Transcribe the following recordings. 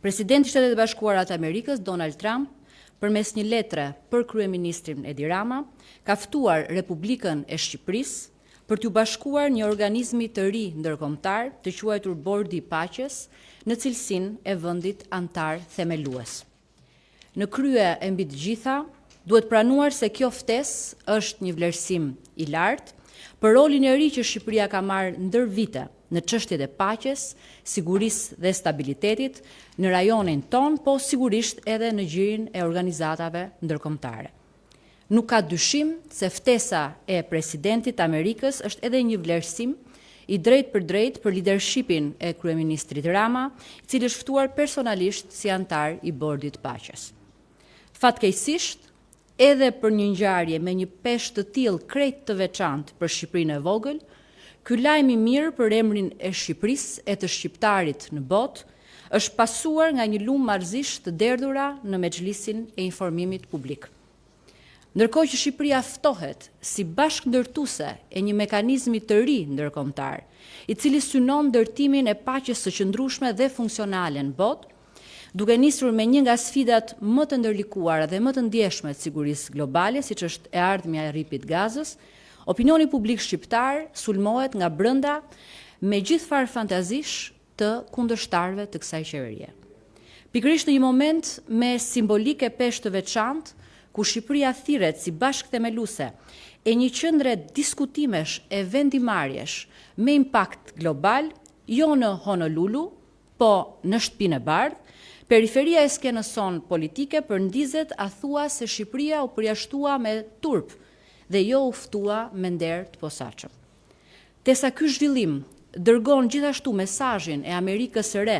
Presidenti i Shtetet e Bashkuara të Amerikës, Donald Trump, përmes një letre për kryeministrin Edi Rama, ka ftuar Republikën e Shqipërisë për t'u bashkuar një organizmi të ri ndërkombëtar të quajtur Bordi i Paqes, në cilësinë e vendit antar themelues. Në krye e mbi të gjitha, duhet pranuar se kjo ftesë është një vlerësim i lartë për rolin e ri që Shqipëria ka marrë ndër vite në çështjet e paqes, sigurisë dhe stabilitetit në rajonin ton, po sigurisht edhe në gjirin e organizatave ndërkombëtare. Nuk ka dyshim se ftesa e presidentit Amerikës është edhe një vlerësim i drejt për lidershipin e kryeministrit Rama, i cili është ftuar personalisht si antar i Bordit Paqes. Fatkeqësisht, edhe për një ngjarje me një peshë të tillë krejt të veçantë për Shqipërinë e vogël, ky lajm i mirë për emrin e Shqipërisë e të shqiptarit në botë është pasuar nga një lumë marrëzish të derdhura në Mexhlisin e Informimit Publik. Ndërkohë që Shqipëria ftohet si bashkëndërtuese e një mekanizmi të ri ndërkombëtar, i cili synon ndërtimin e paqes së qëndrueshme dhe funksionale në botë, duke nisur me një nga sfidat më të ndërlikuara dhe më të ndjeshme të sigurisë globale, siç është e ardhmja e rripit gazës, opinioni publik shqiptar sulmohet nga brenda me gjithfarë fantazish të kundërshtarëve të kësaj qeverie. Pikërisht në një moment me simbolike peshë të veçantë, ku Shqipëria thirret si bashkëthemeluese e një qendre diskutimesh e vendimarrjesh me impakt global, jo në Honolulu, po në Shtëpinë e Bardhë, periferia e skenës son politike përndizet a thua se Shqipëria u përjashtua me turp dhe jo u ftua me nder të posaçëm. Tesa ky zhvillim dërgon gjithashtu mesazhin e Amerikës së Re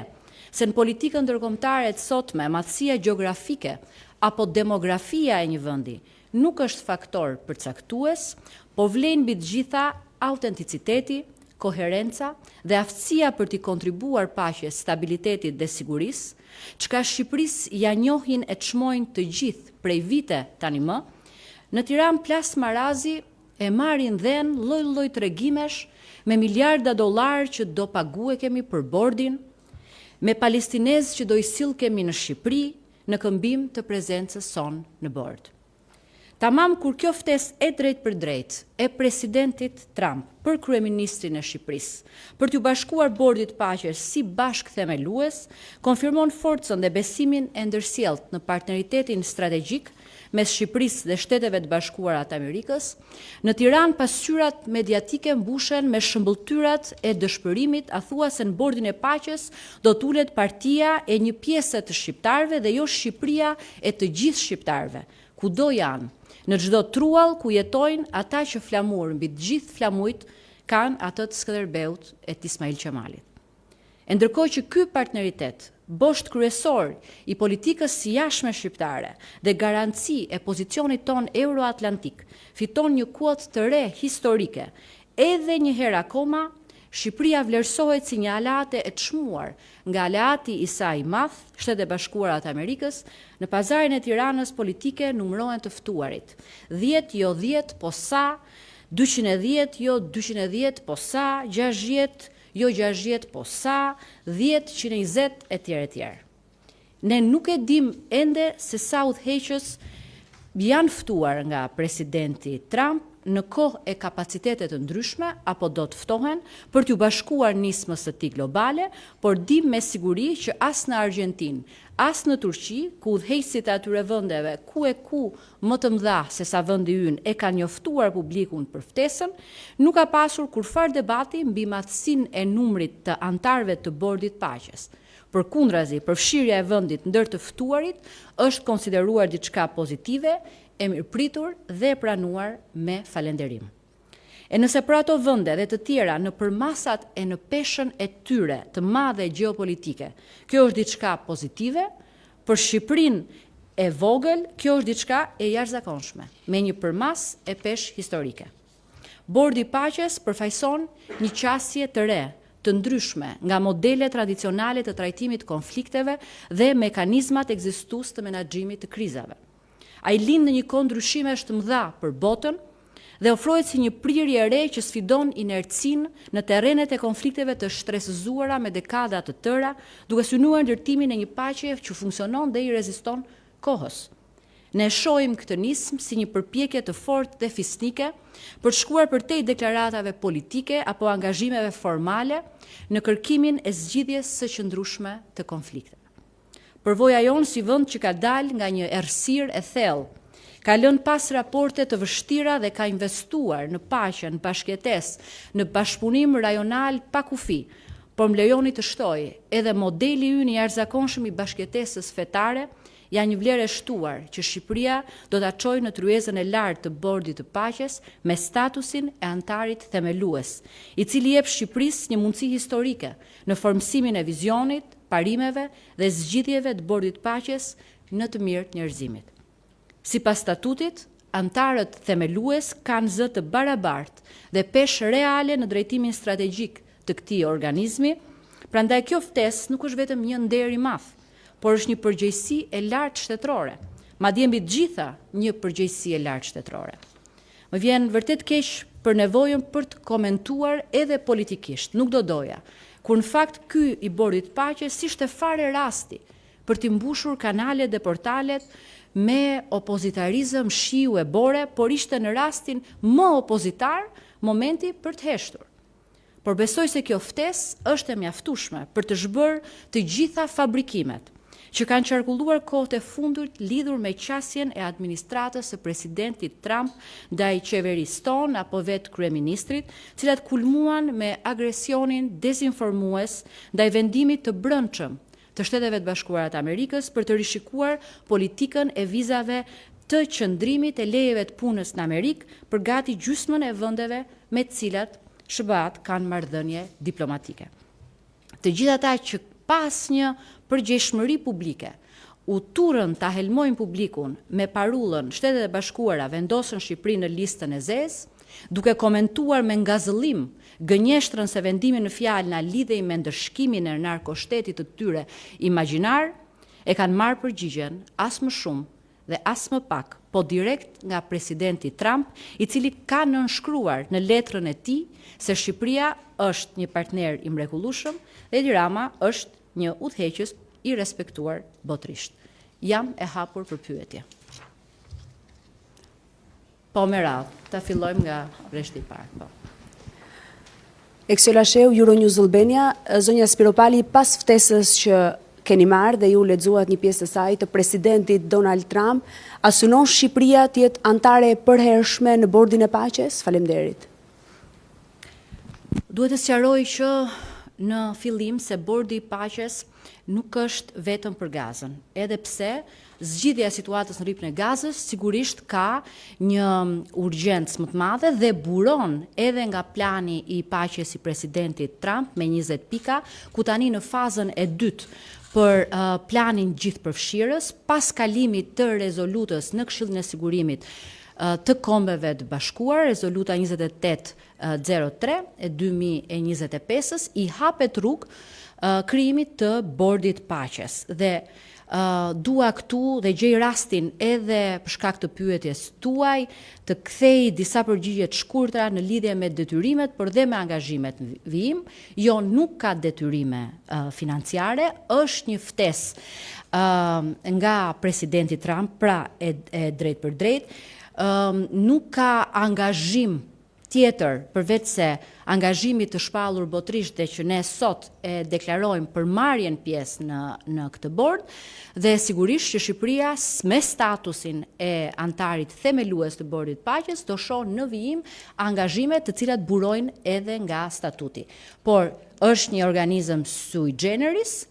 se në politikën ndërkombëtare të sotme madhësia gjeografike apo demografia e një vendi nuk është faktor përcaktues, po vlen mbi të gjitha autenticiteti, koherenca dhe aftësia për t'i kontribuar paqes, stabilitetit dhe sigurisë, çka Shqipërisë ja njohin e çmojnë të gjithë prej vite tani më. Në Tiranë plas marazi e marrin dhen lloj-lloj tregimesh me miliarda dollar që do pague kemi për bordin, me palestinezë që do i sill kemi në Shqipëri, në këmbim të prezencës son në bord. Tamam kur kjo ftesë e drejt për drejt e presidentit Trump për kryeministrin e Shqipërisë, për t'u bashkuar Bordit Paqes si bashkëthemelues, konfirmon forcën dhe besimin e ndërsjellët në partneritetin strategjik mes Shqipërisë dhe Shteteve të Bashkuara të Amerikës. Në Tiranë pasqyrat mediatike mbushen me shëmbëltyrat e dëshpërimit, a thua se në Bordin e Paqes do t'ulet partia e një pjesë të shqiptarëve dhe jo Shqipëria e të gjithë shqiptarëve, kudo janë, në çdo truall ku jetojnë ata që flamur mbi të gjithë flamujt kanë atë të Skënderbeut e të Ismail Qemalit. E ndërkohë që ky partneritet, bosht kryesor i politikës së jashtme shqiptare dhe garanci e pozicionit ton euroatlantik, fiton një kuotë të re historike, edhe një herë akoma, Shqipëria vlerësohet si një aleate e çmuar nga aleati i saj i madh, Shtetet e Bashkuara të Amerikës, në pazarin e Tiranës politike numërohen të ftuarit. 10 jo 10 po sa, 210 jo 210 po sa, 60 jo 60 po sa, 10, 120 etj. Ne nuk e dim ende se sa udhëheqës janë ftuar nga presidenti Trump në kohë e kapacitetet të ndryshme, apo do të ftohen për t'u bashkuar nismës së tij globale, por dim me siguri që as në Argjentinë, as në Turqi, ku udhëheqësit e atyre vendeve ku më të mëdha se sa vendi ynë e kanë njoftuar publikun për ftesën, nuk ka pasur kurfar debati mbi madhësinë e numrit të antarëve të Bordit Paqes. Përkundrazi, përfshirja e vendit ndër të ftuarit është konsideruar diçka pozitive, e mirëpritur dhe e pranuar me falënderim. E nëse për ato vende dhe të tjera në përmasat e në peshën e tyre të madhe gjeopolitike, kjo është diçka pozitive, për Shqipërinë e vogël, kjo është diçka e jashtëzakonshme, me një përmas e peshë historike. Bordi i Paqes përfaqëson një qasje të re, të ndryshme nga modele tradicionale të trajtimit konflikteve dhe mekanizmat ekzistues të menaxhimit të krizave. Ai lind në një kohë ndryshimesh të mëdha për botën, dhe ofrohet si një prirje e re që sfidon inercinë në terrenet e konflikteve të shtresëzuara me dekada të tëra, duke synuar ndërtimin e një paqe që funksionon dhe i reziston kohës. Ne shohim këtë nismë si një përpjekje të fortë dhe fisnike për të shkuar përtej deklaratave politike apo angazhimeve formale në kërkimin e zgjidhjes së qëndrueshme të konflikteve. Përvoja jonë si vend që ka dalë nga një errësirë e thellë, ka lënë pas raporte të vështira dhe ka investuar në paqe, në bashkëjetesë, në bashkëpunim rajonal pa kufi, por më lejoni të shtoj, edhe modeli ynë i jashtëzakonshëm i bashkëjetesës fetare janë një vlerë e shtuar që Shqipëria do ta çojë në tryezën e lartë të Bordit të Paqes me statusin e antarit themelues, i cili jep Shqipërisë një mundësi historike në formësimin e vizionit, parimeve dhe zgjidhjeve të Bordit të Paqes në të mirë të njerëzimit. Sipas statutit, antarët themelues kanë zë të barabartë dhe peshë reale në drejtimin strategjik të këtij organizmi, prandaj kjo ftesë nuk është vetëm një nder i madh, por është një përgjegjësi e lartë shtetërore, madje mbi të gjitha një përgjegjësi e lartë shtetërore. Më vjen vërtet keq për nevojën për të komentuar edhe politikisht, nuk do doja, kur në fakt ky i Bordit të Paqes ishte fare rasti për t'i mbushur kanalet dhe portalet me opozitarizëm shiu e bore, por ishte në rastin më opozitar momenti për të heshtur. Por besoj se kjo ftesë është e mjaftueshme për të zhbërë të gjitha fabrikimet që kanë qarkulluar kohët e fundit lidhur me qasjen e administratës së presidentit Trump ndaj qeverisë tonë apo vetë kryeministrit, cilat kulmuan me agresionin dezinformues ndaj vendimit të brendshëm të Shteteve të Bashkuara të Amerikës për të rishikuar politikën e vizave të qëndrimit e lejeve të punës në Amerikë për gati gjysmën e vendeve me të cilat SBA-t kanë marrëdhënie diplomatike. Të gjithë ata që pas një përgjegjshmëri publike u turën ta helmojnë publikun me parullën Shtetet e Bashkuara vendosën Shqipërinë në listën e zezë, duke komentuar me ngazëllim gënjeshtrën se vendimi në fjalë na lidhej me ndëshkimin e narkoshtetit të tyre imagjinar, e kanë marrë përgjigjen as më shumë dhe as më pak, po direkt nga presidenti Trump, i cili ka nënshkruar në letrën e tij se Shqipëria është një partner i mrekullueshëm dhe Edi Rama është një udhëheqës i respektuar botërisht. Jam e hapur për pyetje. Po me radhë, ta fillojmë nga rreshti i parë. Po. Eksela Sheu, Euronews Albania, zonja Spiropali, pas ftesës që keni marrë dhe ju lexuat një pjesë të saj të presidentit Donald Trump, a synon Shqipëria të jetë antare e përhershme në Bordin e Paqes? Faleminderit. Duhet të sqaroj që në fillim se Bordi i Paqes nuk është vetëm për Gazën, edhe pse zgjidhja e situatës në rripën e Gazës sigurisht ka një urgjencë më të madhe dhe buron edhe nga plani i paqes i presidentit Trump me 20 pika, ku tani në fazën e dytë për planin gjithëpërfshirës, pas kalimit të rezolutës në Këshillin e Sigurimit të Kombeve të Bashkuar, rezoluta 2803 e 2025-s, i hapet rrugë krijimit të Bordit Paqes. Dhe dua këtu dhe gjej rastin edhe për shkak të pyetjes tuaj të kthej disa përgjigje të shkurtra në lidhje me detyrimet, por dhe me angazhimet në vijim. Jo, nuk ka detyrime financiare, është një ftesë nga presidenti Trump, pra e drejt për drejt. Nuk ka angazhim tjetër përveç se angazhimit të shpallur botërisht dhe që ne sot e deklarojmë për marrjen pjesë në këtë bord, dhe sigurisht që Shqipëria me statusin e antarit themelues të Bordit të Paqes do shohë në vijim angazhime të cilat burojnë edhe nga statuti. Por është një organizëm sui generis,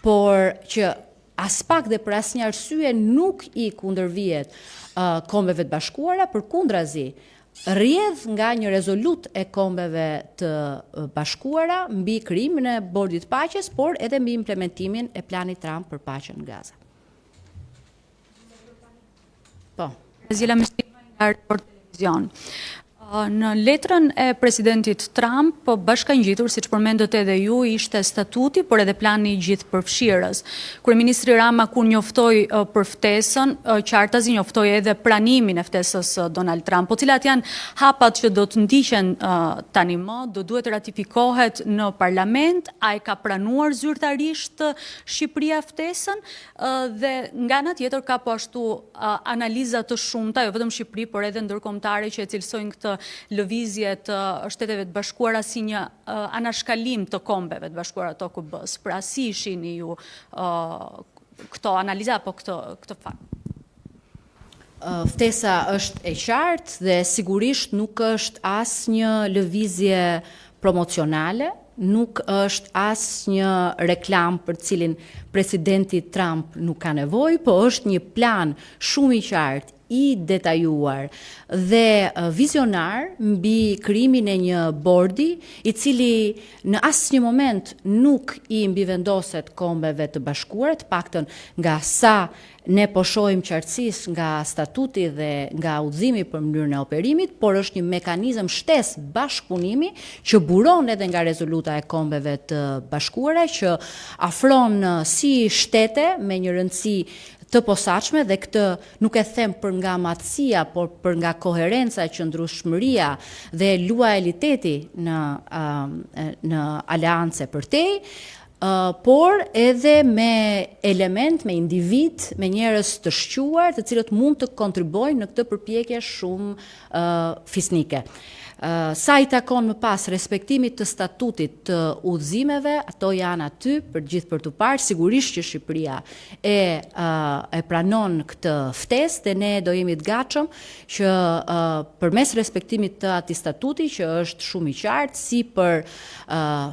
por që as pak dhe për asnjë arsye nuk i kundërvihet Kombeve të Bashkuara, përkundrazi rrjedh nga një rezolut e Kombeve të Bashkuara mbi krijimin e Bordit të Paqes, por edhe mbi implementimin e planit Trump për paqen në Gaza. Po. Zila Mishti nga Report Televizion. Në letrën e presidentit Trump, bashkangjitur, siç përmendët edhe ju, ishte statuti, por edhe plani i gjithëpërfshirës. Kryeministri Rama kur njoftoi për ftesën, qartazi njoftoi edhe pranimin e ftesës Donald Trump. Po cilat janë hapat që do të ndiqen tani më, do duhet ratifikohet në parlament, a e ka pranuar zyrtarisht Shqipëria ftesën, dhe nga ana tjetër ka po ashtu analiza të shumta, jo vetëm Shqipëri, por edhe ndërkombëtare që e cilësojnë këtë lëvizje të Shteteve të Bashkuara si një anashkalim të kombeve të bashkuara të OKB-s. Pra si shihni ju këto analiza apo këtë fakt? Ftesa është e qartë dhe sigurisht nuk është asnjë lëvizje promocionale, nuk është asnjë reklam për cilin presidenti Trump nuk ka nevojë, po është një plan shumë i qartë, i detajuar dhe vizionar mbi krijimin e një bordi i cili në asnjë moment nuk i mbivendoset kombeve të bashkuara, të paktën nga sa ne po shohim qartësisë nga statuti dhe nga udhëzimi për mënyrën e operimit, por është një mekanizëm shtesë bashkëpunimi që buron edhe nga rezoluta e kombeve të bashkuara, që afron si shtete me një rëndësi të posaçme, dhe këtë nuk e them për nga matësia, por për nga koherenca, qëndrueshmëria dhe luajaliteti në aleance përtej, por edhe me element, me individ, me njerëz të shquar, të cilët mund të kontribojnë në këtë përpjekje shumë fisnike. Sa i takon më pas respektimit të statutit të udhëzimeve, ato janë aty për gjithë për të parë. Sigurisht që Shqipëria e pranon këtë ftesë dhe ne do jemi të gatshëm që përmes respektimit të atij statuti, që është shumë i qartë si për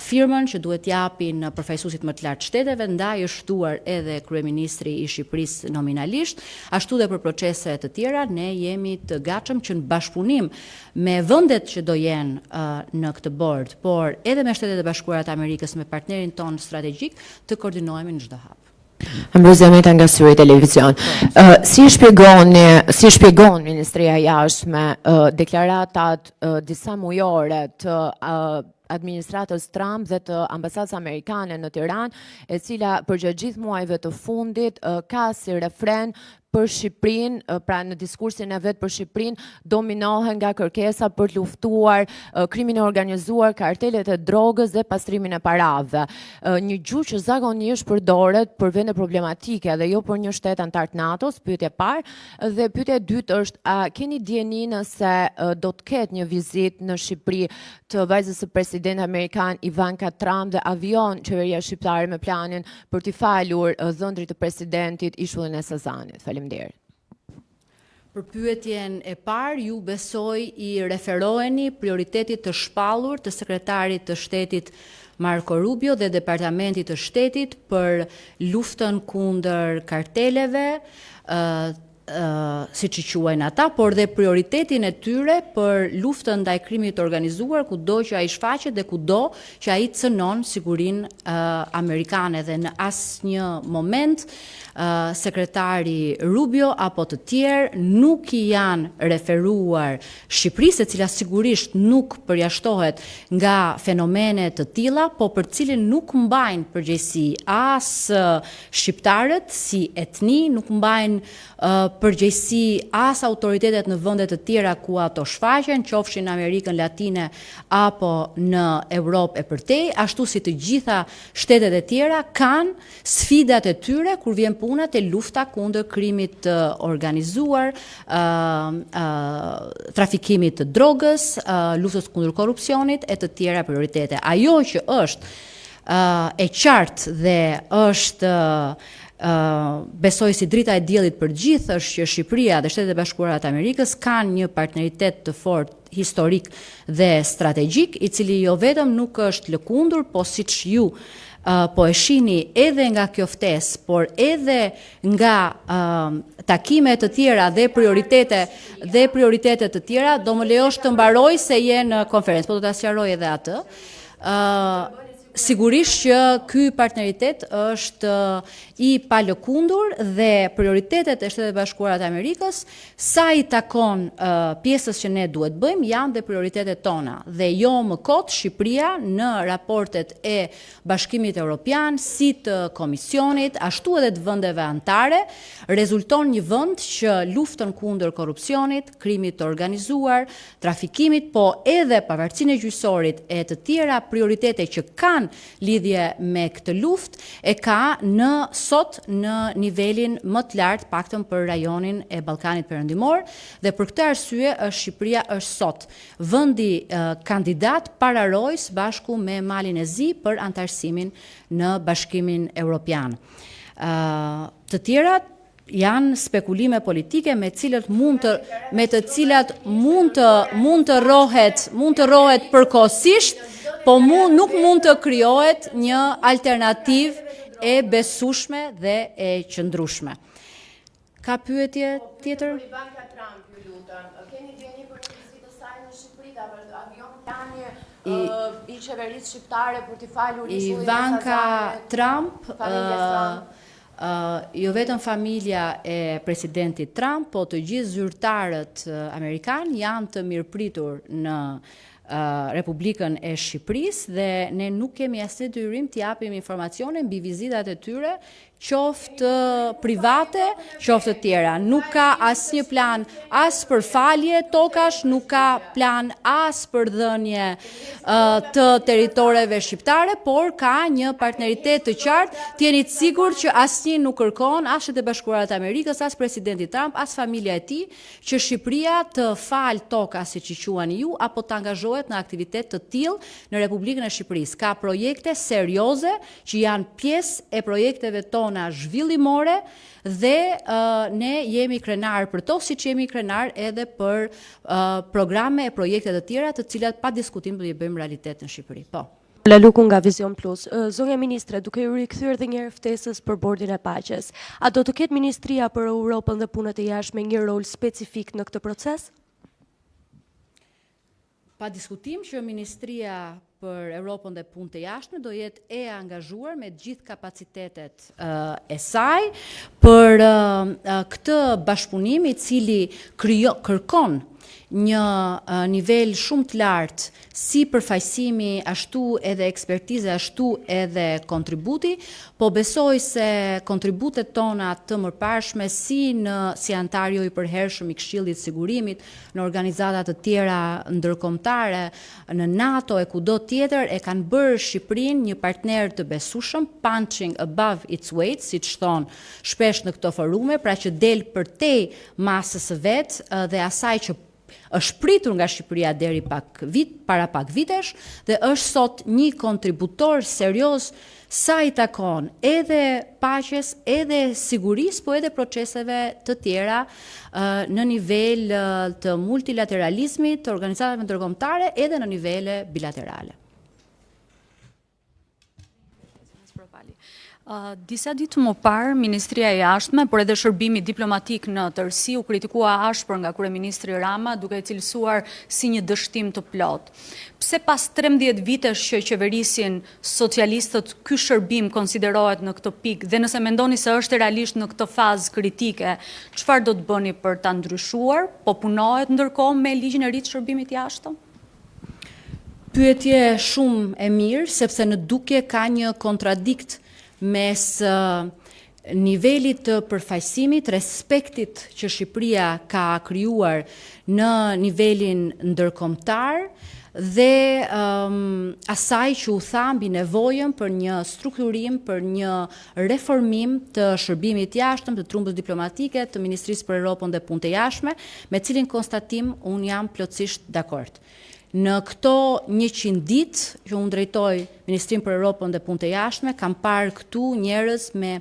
firmën që duhet japin përfaqësuesit më të lartë shteteve, ndaj është shtuar edhe kryeministri i Shqipërisë nominalisht, ashtu dhe për procese të tjera, ne jemi të gatshëm që në bashkëpunim me vendet që do jenë në këtë bord, por edhe me Shtetet e Bashkuara të Amerikës, me partnerin ton strategjik, të koordinohemi në çdo hap. Ambrozia Meta nga Syri Televizion. Si shpjegon Ministria e Jashtme deklaratat disa mujore të administratës Trump dhe të ambasadës amerikane në Tiranë, e cila përgjatë gjithë muajve të fundit ka si refren për Shqipërinë, pra në diskursin e vet për Shqipërinë, dominohen nga kërkesa për të luftuar krimin e organizuar, kartelet e drogës dhe pastrimin e parave. Një gjuhë që zakonisht përdoret për vende problematike dhe jo për një shtet antar të NATO-s, pyetje parë, dhe pyetja e dytë është, a keni dieni nëse do të ketë një vizitë në Shqipëri të vajzës së presidentit amerikan Ivanka Trump dhe avion qeveria shqiptare me planin për t'i falur dhëndrit të presidentit ishullin e Sazanit? Faleminderit. Për pyetjen e parë, ju besoj i referoheni prioritetit të shpallur të sekretarit të shtetit Marco Rubio dhe departamentit të shtetit për luftën kundër karteleve, siç i quajnë ata, por dhe prioritetin e tyre për luftën ndaj krimit të organizuar, kudo që ai shfaqet dhe kudo që ai cënon sigurinë amerikane, dhe në asnjë moment sekretari Rubio apo të tjerë nuk i janë referuar Shqipërisë, e cila sigurisht nuk përjashtohet nga fenomene të tilla, po për cilin nuk mbajnë përgjegjësi as shqiptarët si etni, nuk mbajnë përgjegjësi as autoritetet në vende të tjera ku ato shfaqen, qofshin në Amerikën Latine apo në Europë e përtej, ashtu si të gjitha shtetet e tjera kanë sfidat e tyre kur vjen puna te lufta kundër krimit të organizuar, trafikimit të drogës, luftës kundër korrupsionit e të tjera prioritete. Ajo që është e qartë dhe është besoj si drita e diellit për gjithë është që Shqipëria dhe Shtetet e Bashkuara të Amerikës kanë një partneritet të fortë historik dhe strategjik, i cili jo vetëm nuk është lëkundur, po siç ju po e shihni edhe nga kjo ftesë, por edhe nga takime të tjera dhe prioritete të tjera, do më lejosh të mbaroj se je në konferencë, po do ta sqaroj edhe atë. Sigurisht që ky partneritet është i palëkundur dhe prioritetet e Shtetet Bashkuara të Amerikës, sa i takon pjesës që ne duhet bëjmë, janë dhe prioritetet tona. Dhe jo më kot, Shqipëria në raportet e Bashkimit Evropian, si të Komisionit, ashtu edhe të vendeve anëtare, rezulton një vend që luftën kundër korrupsionit, krimit të organizuar, trafikimit, po edhe pavarësinë e gjyqësorit e të tjera prioritete që kanë lidhje me këtë luftë e ka sot në nivelin më të lartë, paktën për rajonin e Ballkanit Perëndimor, dhe për këtë arsye Shqipëria është sot vendi kandidat pararojës bashku me Malin e Zi për antarësimin në Bashkimin Evropian. Të tjerat janë spekulime politike me të cilat mund të rohet përkohësisht, po nuk mund të krijohet një alternativë e besueshme dhe e qëndrueshme. Ka pyetje tjetër? Ivanka Trump, ju lutem, keni gjeni për vizitën e saj në Shqipëri, avion plani i qeverisë shqiptare për t'i falur Ivanka Trump, jo vetëm familja e presidentit Trump, po të gjithë zyrtarët amerikanë janë të mirëpritur në Republikën e Shqipërisë dhe ne nuk kemi asnjë detyrim të japim informacione mbi vizitat e tyre, qoftë private, qoftë të tjera. Nuk ka asnjë plan as për falje tokash, nuk ka plan as për dhënje të territoreve shqiptare, por ka një partneritet të qartë. T'jeni të sigurt që asnjë nuk kërkon, as Shtetet Bashkuara të Amerikës, as presidenti Trump, as familja e tij, që Shqipëria të falë toka, siç i quani ju, apo të angazhohet në aktivitet të tillë në Republikën e Shqipërisë. Ka projekte serioze që janë pjesë e projekteve tona zhvillimore dhe ne jemi krenar për to, siç jemi krenar edhe për programe e projekte të tjera të cilat pa diskutim do i bëjmë realitet në Shqipëri. Po. Luku nga Vision Plus. Zonja Ministre, duke ju rikthyer edhe një herë ftesës për bordin e paqes, a do të ketë Ministria për Europën dhe punët e jashtme një rol specifik në këtë proces? Pa diskutim që Ministria për Europën dhe punët e jashtme do jetë e angazhuar me gjithë kapacitetet e saj për këtë bashkëpunim i cili kërkon një nivel shumë të lartë si përfaqësimi, ashtu edhe ekspertize, ashtu edhe kontributi, po besoj se kontributet tona të mëparshme si antarjo i përhershëm i Këshillit të Sigurimit, në organizata të tjera ndërkombëtare, në NATO e kudo tjetër, e kanë bërë Shqipërinë një partner të besueshëm, punching above its weight, siç thon shpesh në këto forume, pra që del përtej masës së vet dhe asaj që është pritur nga Shqipëria deri para pak vitesh dhe është sot një kontributor serioz sa i takon edhe paqes, edhe sigurisë, po edhe proceseve të tjera në nivel të multilateralizmit, të organizatave ndërkombëtare, edhe në nivele bilaterale. Disa ditë më parë, Ministria e Jashtme, por edhe shërbimi diplomatik në tërësi u kritikua ashpër nga kryeministri Rama, duke e cilësuar si një dështim të plot. Pse pas 13 vitesh që qeverisin socialistët, ky shërbim konsiderohet në këtë pikë dhe nëse mendoni se është realisht në këtë fazë kritike, çfarë do të bëni për ta ndryshuar? Po punohet ndërkohë me ligjin e ri të shërbimit jashtëm? Pyetje shumë e mirë, sepse në dukje ka një kontradikt mes nivelit të përfaqësimit, respektit që Shqipëria ka krijuar në nivelin ndërkombëtar dhe asaj që u tha mbi nevojën për një strukturim, për një reformim të shërbimit jashtëm, të trumbës diplomatike, të Ministrisë për Europën dhe punët e jashtme, me cilin konstatim unë jam plotësisht dakord. Në këto 100 ditë që unë drejtoj Ministrinë për Europën dhe punët e jashtme, kam parë këtu njerëz me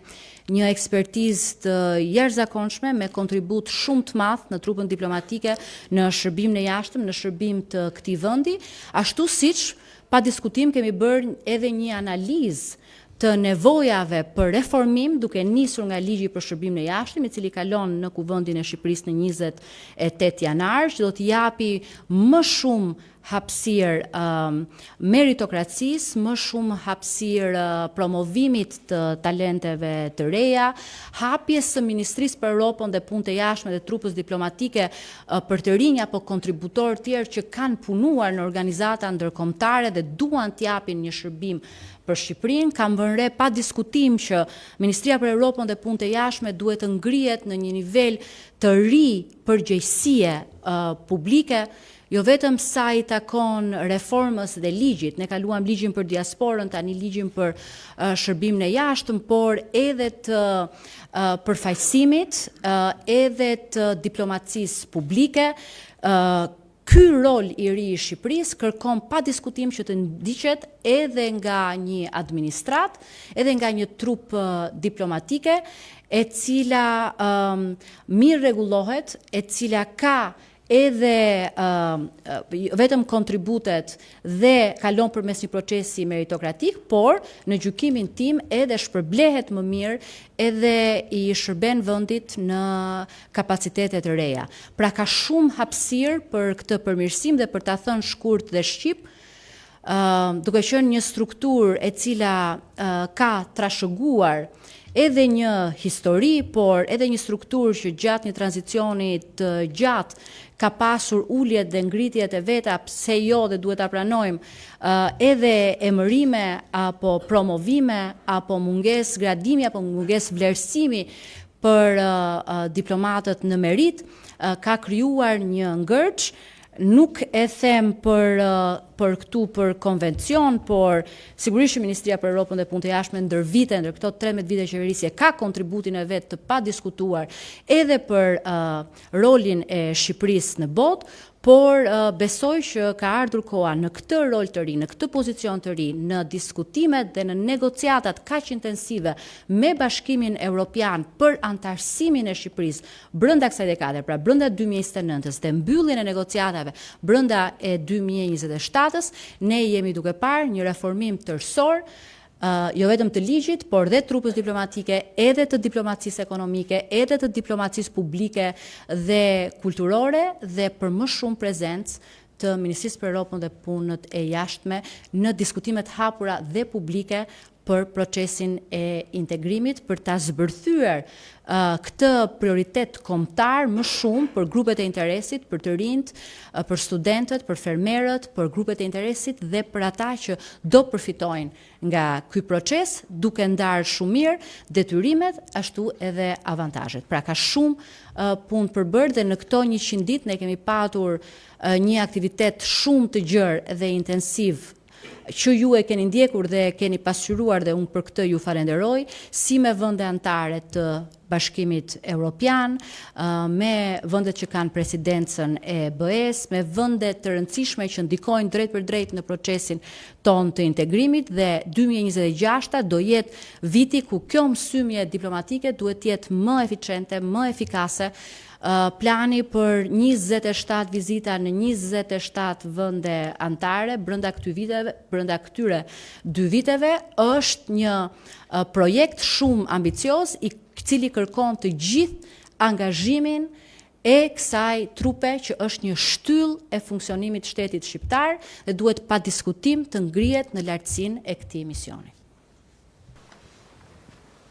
një ekspertizë të jashtëzakonshme, me kontribut shumë të madh në trupën diplomatike, në shërbimin e jashtëm, në shërbim të këtij vendi, ashtu siç pa diskutim kemi bërë edhe një analizë të nevojave për reformim, duke nisur nga ligji për shërbimin e jashtëm, i cili kalon në Kuvendin e Shqipërisë në 28 janar, që do të japi më shumë hapësirë meritokracisë, më shumë hapësirë promovimit të talenteve të reja, hapjes së Ministrisë për Europën dhe Punët e Jashtme dhe trupës diplomatike për të rinj apo kontributorë tjerë që kanë punuar në organizata ndërkombëtare dhe duan të japin një shërbim për Shqipërinë. Kam vënë re pa diskutim që Ministria për Europën dhe Punët e Jashtme duhet të ngrihet në një nivel të ri përgjegjësie publike, jo vetëm sa i takon reformës dhe ligjit, ne kaluam ligjin për diasporën, tani ligjin për shërbimin e jashtëm, por edhe të përfaqësimit, edhe të diplomacisë publike. Ky rol i ri i Shqipërisë kërkon pa diskutim që të ndiqet edhe nga një administrat, edhe nga një trup diplomatike, e cila mirë rregullohet, e cila ka edhe vetëm kontributet dhe kalon përmes një procesi meritokratik, por në gjykimin tim edhe shpërblehet më mirë edhe i shërben vendit në kapacitetet të reja. Pra ka shumë hapësirë për këtë përmirësim dhe për ta thënë shkurt dhe shqip, duke qenë një strukturë e cila ka trashëguar edhe një histori, por edhe një strukturë që gjatë një tranzicioni të gjatë ka pasur uljet dhe ngritjet e veta, pse jo dhe duhet ta pranojmë, edhe emërime apo promovime apo mungesë gradimi apo mungesë vlerësimi për diplomatët në merit, ka krijuar një ngërç. Nuk e them për këtu për konvencion, por sigurisht që Ministria për Europën dhe Punët e Jashtme ndër vite, ndër këto 13 vite qeverisje, ka kontributin e vet të padiskutuar edhe për rolin e Shqipërisë në botë, por besoj që ka ardhur koha në këtë rol të ri, në këtë pozicion të ri, në diskutimet dhe në negociatat kaq intensive me Bashkimin Evropian për antarësimin e Shqipërisë brenda kësaj dekade, pra brenda 2029-s dhe mbylljen e negociatave brenda e 2027-s, ne jemi duke parë një reformim tërësor, jo vetëm të ligjit, por dhe trupës diplomatike, edhe të diplomacisë ekonomike, edhe të diplomacisë publike dhe kulturore, dhe për më shumë prezencë të Ministrisë për Europën dhe Punët e Jashtme në diskutimet hapura dhe publike për procesin e integrimit, për ta zbërthyer këtë prioritet kombëtar më shumë për grupet e interesit, për të rinjt, për studentët, për fermerët, për grupet e interesit dhe për ata që do përfitojnë nga ky proces, duke ndarë shumë mirë detyrimet, ashtu edhe avantazhet. Pra ka shumë punë për bërë dhe në këto 100 ditë ne kemi patur një aktivitet shumë të gjerë dhe intensiv që ju e keni ndjekur dhe keni pasqyruar dhe unë për këtë ju falenderoj, si me vende anëtare të Bashkimit Evropian, me vendet që kanë presidencën e BE-s, me vende të rëndësishme që ndikojnë drejt për drejt në procesin ton të integrimit, dhe 2026 do jetë viti ku kjo mësymje diplomatike duhet të jetë më eficiente, më efikase. Plani për 27 vizita në 27 vende anëtare brenda këtyre 2 viteve është një projekt shumë ambicioz, i cili kërkon të gjithë angazhimin e kësaj trupe që është një shtyllë e funksionimit shtetit shqiptar dhe duhet pa diskutim të ngrihet në lartësinë e këtij misioni.